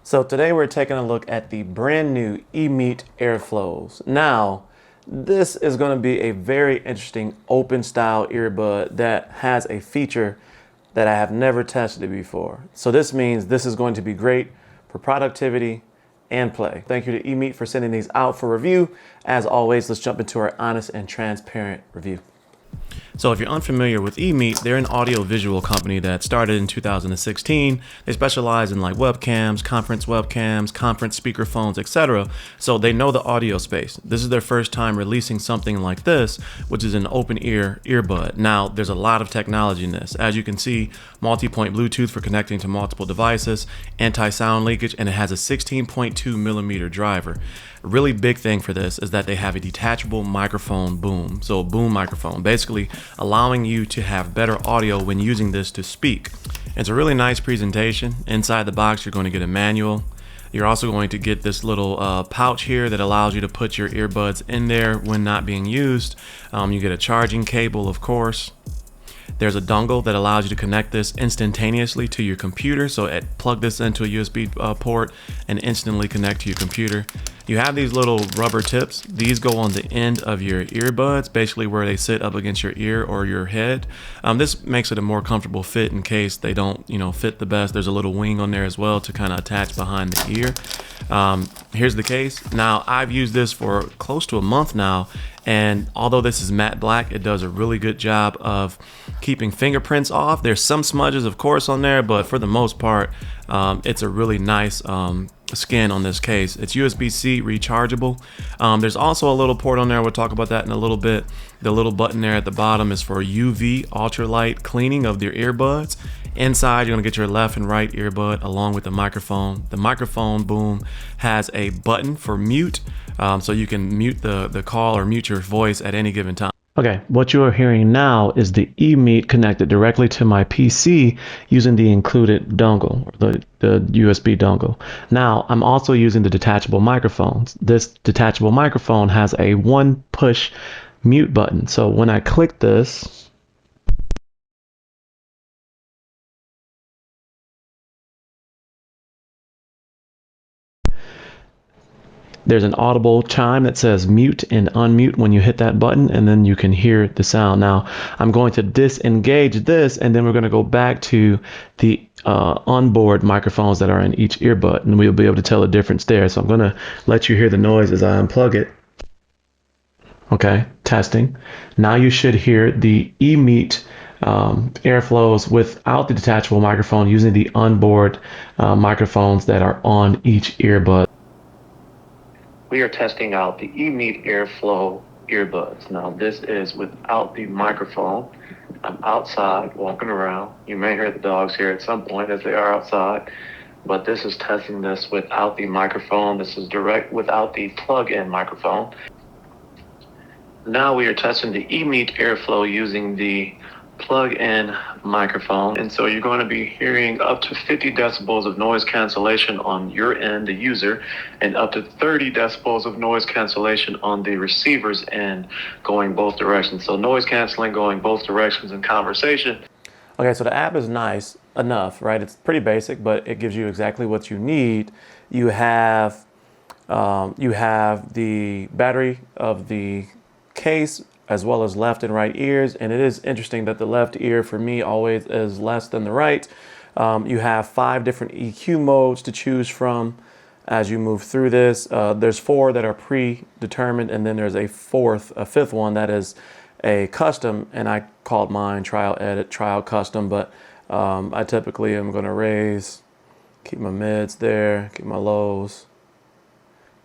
So today we're taking a look at the brand new EMEET AirFlows. Now, this is going to be a very interesting open style earbud that has a feature that I have never tested before. So this means this is going to be great for productivity and play. Thank you to EMEET for sending these out for review. As always, let's jump into our honest and transparent review. So if you're unfamiliar with EMEET, they're an audio-visual company that started in 2016. They specialize in like webcams, conference speakerphones, etc. So they know the audio space. This is their first time releasing something like this, which is an open ear earbud. Now, there's a lot of technology in this. As you can see, multi-point Bluetooth for connecting to multiple devices, anti-sound leakage, and it has a 16.2 millimeter driver. A really big thing for this is that they have a detachable microphone boom. So a boom microphone, basically allowing you to have better audio when using this to speak. It's a really nice presentation. Inside the box, you're going to get a manual. You're also going to get this little pouch here that allows you to put your earbuds in there when not being used. You get a charging cable, of course. There's a dongle that allows you to connect this instantaneously to your computer. So plug this into a USB port and instantly connect to your computer. You have these little rubber tips. These go on the end of your earbuds, basically where they sit up against your ear or your head. This makes it a more comfortable fit in case they don't, fit the best. There's a little wing on there as well to kind of attach behind the ear. Here's the case. Now, I've used this for close to a month now, and although this is matte black, it does a really good job of keeping fingerprints off. There's some smudges, of course, on there, but for the most part, it's a really nice skin on this case. It's USB-C rechargeable. There's also a little port on there. We'll talk about that in a little bit. The little button there at the bottom is for UV ultralight cleaning of your earbuds. Inside, you're gonna get your left and right earbud along with the microphone. The microphone boom has a button for mute, so you can mute the call or mute your voice at any given time. Okay, what you are hearing now is the EMEET connected directly to my PC using the included dongle, or the USB dongle. Now, I'm also using the detachable microphones. This detachable microphone has a one push mute button. So when I click this, there's an audible chime that says mute and unmute when you hit that button, and then you can hear the sound. Now, I'm going to disengage this, and then we're going to go back to the onboard microphones that are in each earbud, and we'll be able to tell the difference there. So I'm going to let you hear the noise as I unplug it. Okay, testing. Now you should hear the EMEET AirFlows without the detachable microphone using the onboard microphones that are on each earbud. We are testing out the EMEET AirFlow earbuds. Now this is without the microphone. I'm outside walking around. You may hear the dogs here at some point as they are outside, but this is testing this without the microphone. This is direct without the plug-in microphone. Now we are testing the EMEET AirFlow using the plug-in microphone, and so you're going to be hearing up to 50 decibels of noise cancellation on your end, the user, and up to 30 decibels of noise cancellation on the receiver's end, going both directions. So noise canceling going both directions in conversation. Okay, so the app is nice enough, right? It's pretty basic, but it gives you exactly what you need. You have the battery of the case as well as left and right ears, and it is interesting that the left ear for me always is less than the right. You have 5 different EQ modes to choose from as you move through this. There's 4 that are predetermined, and then there's a fifth one that is a custom, and I called mine trial edit, trial custom, but I typically am going to raise, keep my mids there, keep my lows.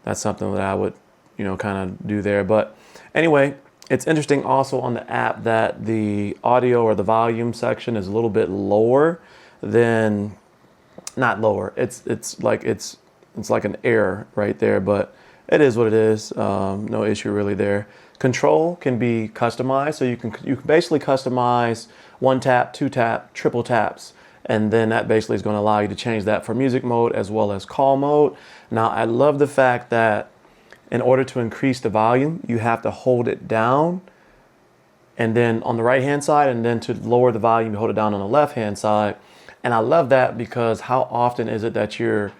That's something that I would kind of do there. But anyway, it's interesting also on the app that the audio or the volume section is a little bit lower than, not lower, it's like an error right there, but it is what it is. No issue really there. Control can be customized, so you can basically customize 1 tap, 2 tap, triple taps, and then that basically is going to allow you to change that for music mode as well as call mode. Now, I love the fact that in order to increase the volume, you have to hold it down, and then on the right hand side, and then to lower the volume, you hold it down on the left hand side. And I love that because how often is it that you're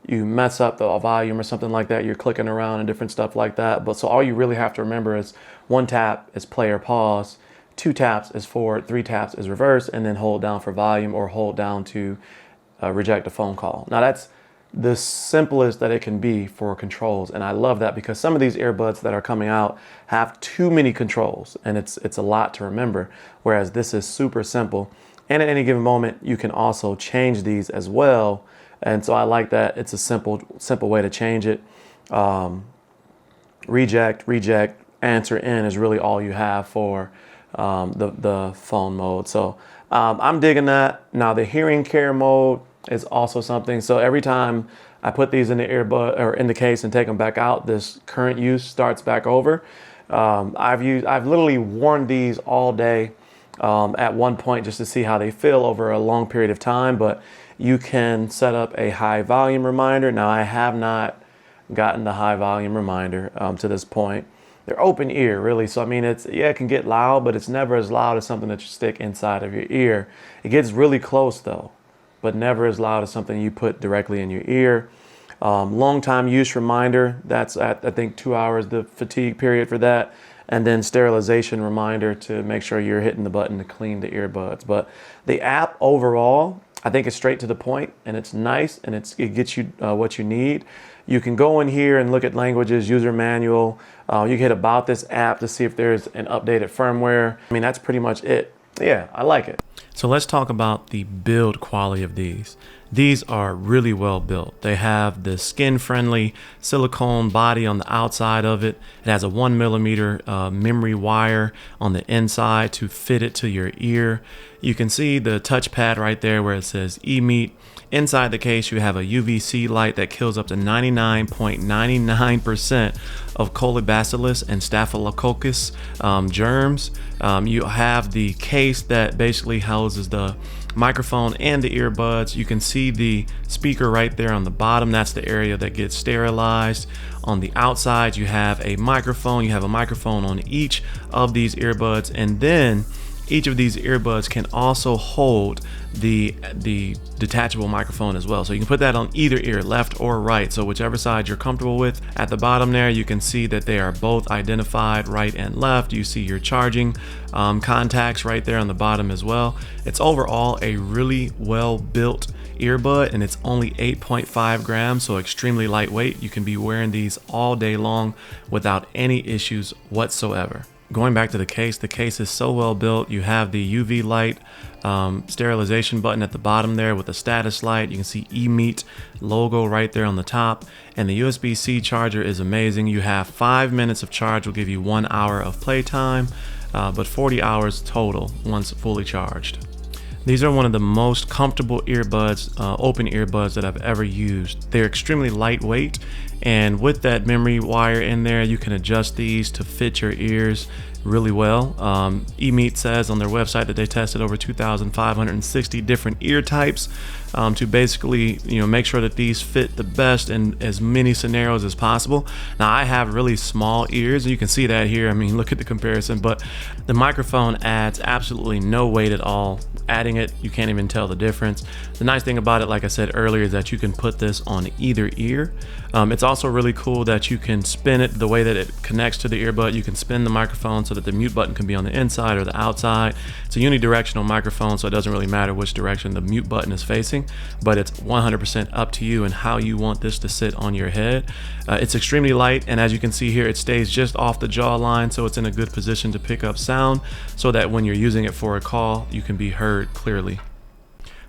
you mess up the volume or something like that, you're clicking around and different stuff like that. But so all you really have to remember is 1 tap is play or pause, 2 taps is forward, 3 taps is reverse, and then hold down for volume or hold down to reject a phone call. Now that's the simplest that it can be for controls, and I love that because some of these earbuds that are coming out have too many controls, and it's a lot to remember, whereas this is super simple. And at any given moment you can also change these as well, and so I like that it's a simple way to change it. Reject, answer in is really all you have for the phone mode. So I'm digging that. Now the hearing care mode is also something. So every time I put these in the earbud or in the case and take them back out, this current use starts back over. I've literally worn these all day at one point just to see how they feel over a long period of time, but you can set up a high volume reminder. Now I have not gotten the high volume reminder to this point. They're open ear really. So I mean, it can get loud, but it's never as loud as something that you stick inside of your ear. It gets really close though, but never as loud as something you put directly in your ear. Long time use reminder, that's at I think 2 hours, the fatigue period for that. And then sterilization reminder to make sure you're hitting the button to clean the earbuds. But the app overall, I think it's straight to the point and it's nice and it gets you what you need. You can go in here and look at languages, user manual. You can hit about this app to see if there's an updated firmware. I mean, that's pretty much it. Yeah, I like it. So let's talk about the build quality of these. These are really well built. They have the skin-friendly silicone body on the outside of it. It has a 1mm memory wire on the inside to fit it to your ear. You can see the touchpad right there where it says EMEET. Inside the case, you have a UVC light that kills up to 99.99% of colibacillus and staphylococcus germs. You have the case that basically houses the microphone and the earbuds. You can see the speaker right there on the bottom. That's the area that gets sterilized. On the outside, you have a microphone. You have a microphone on each of these earbuds, and then each of these earbuds can also hold the detachable microphone as well. So you can put that on either ear, left or right. So whichever side you're comfortable with. At the bottom there, you can see that they are both identified, right and left. You see your charging contacts right there on the bottom as well. It's overall a really well built earbud, and it's only 8.5 grams, so extremely lightweight. You can be wearing these all day long without any issues whatsoever. Going back to the case is so well built. You have the UV light sterilization button at the bottom there with a status light. You can see EMEET logo right there on the top, and the USB-C charger is amazing. You have 5 minutes of charge, will give you 1 hour of playtime, but 40 hours total once fully charged. These are one of the most comfortable earbuds, open earbuds that I've ever used. They're extremely lightweight, and with that memory wire in there, you can adjust these to fit your ears really well. EMEET says on their website that they tested over 2,560 different ear types to basically, make sure that these fit the best in as many scenarios as possible. Now I have really small ears, and you can see that here. I mean, look at the comparison, but the microphone adds absolutely no weight at all. Adding it, you can't even tell the difference. The nice thing about it, like I said earlier, is that you can put this on either ear. It's also really cool that you can spin it the way that it connects to the earbud. You can spin the microphone so that the mute button can be on the inside or the outside. It's a unidirectional microphone, so it doesn't really matter which direction the mute button is facing, but it's 100% up to you and how you want this to sit on your head. It's extremely light, and as you can see here, it stays just off the jawline, so it's in a good position to pick up sound so that when you're using it for a call, you can be heard clearly.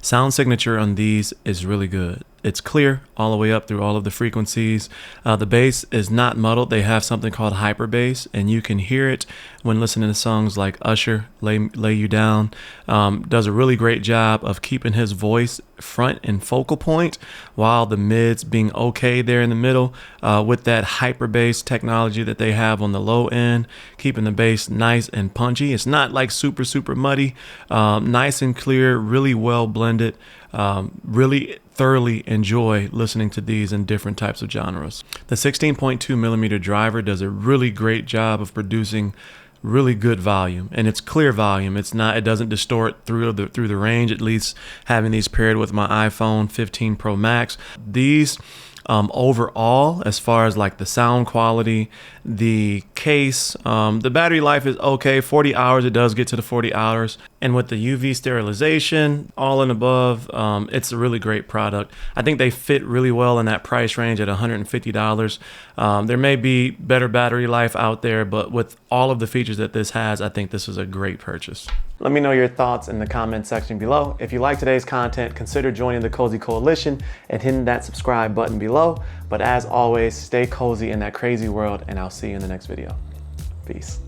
Sound signature on these is really good. It's clear all the way up through all of the frequencies. The bass is not muddled. They have something called hyper bass, and you can hear it when listening to songs like Usher, Lay You Down. Does a really great job of keeping his voice front and focal point, while the mids being okay there in the middle, with that hyper bass technology that they have on the low end, keeping the bass nice and punchy. It's not like super muddy, nice and clear, really well blended. Really thoroughly enjoy listening to these in different types of genres. The 16.2mm driver does a really great job of producing really good volume, and it's clear volume. It doesn't distort through the range, at least having these paired with my iPhone 15 Pro Max. These Overall, as far as like the sound quality, the case, the battery life is okay. 40 hours, it does get to the 40 hours. And with the UV sterilization, all and above, it's a really great product. I think they fit really well in that price range at $150. There may be better battery life out there, but with all of the features that this has, I think this is a great purchase. Let me know your thoughts in the comment section below. If you like today's content, consider joining the Cozy Coalition and hitting that subscribe button below. But as always, stay cozy in that crazy world, and I'll see you in the next video. Peace.